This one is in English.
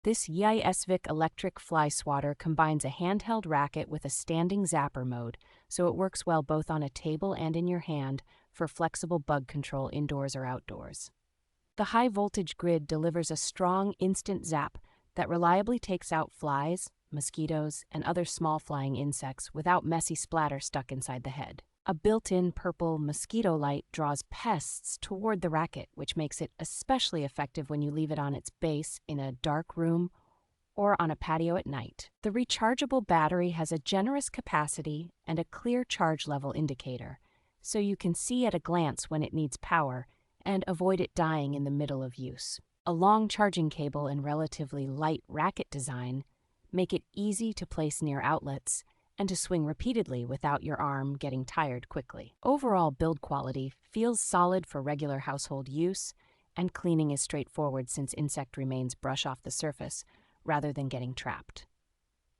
This YISSVIC Electric Fly Swatter combines a handheld racket with a standing zapper mode, so it works well both on a table and in your hand for flexible bug control indoors or outdoors. The high-voltage grid delivers a strong, instant zap that reliably takes out flies, mosquitoes, and other small flying insects without messy splatter stuck inside the head. A built-in purple mosquito light draws pests toward the racket, which makes it especially effective when you leave it on its base in a dark room or on a patio at night. The rechargeable battery has a generous capacity and a clear charge level indicator, so you can see at a glance when it needs power and avoid it dying in the middle of use. A long charging cable and relatively light racket design make it easy to place near outlets and to swing repeatedly without your arm getting tired quickly. Overall build quality feels solid for regular household use, and cleaning is straightforward since insect remains brush off the surface rather than getting trapped.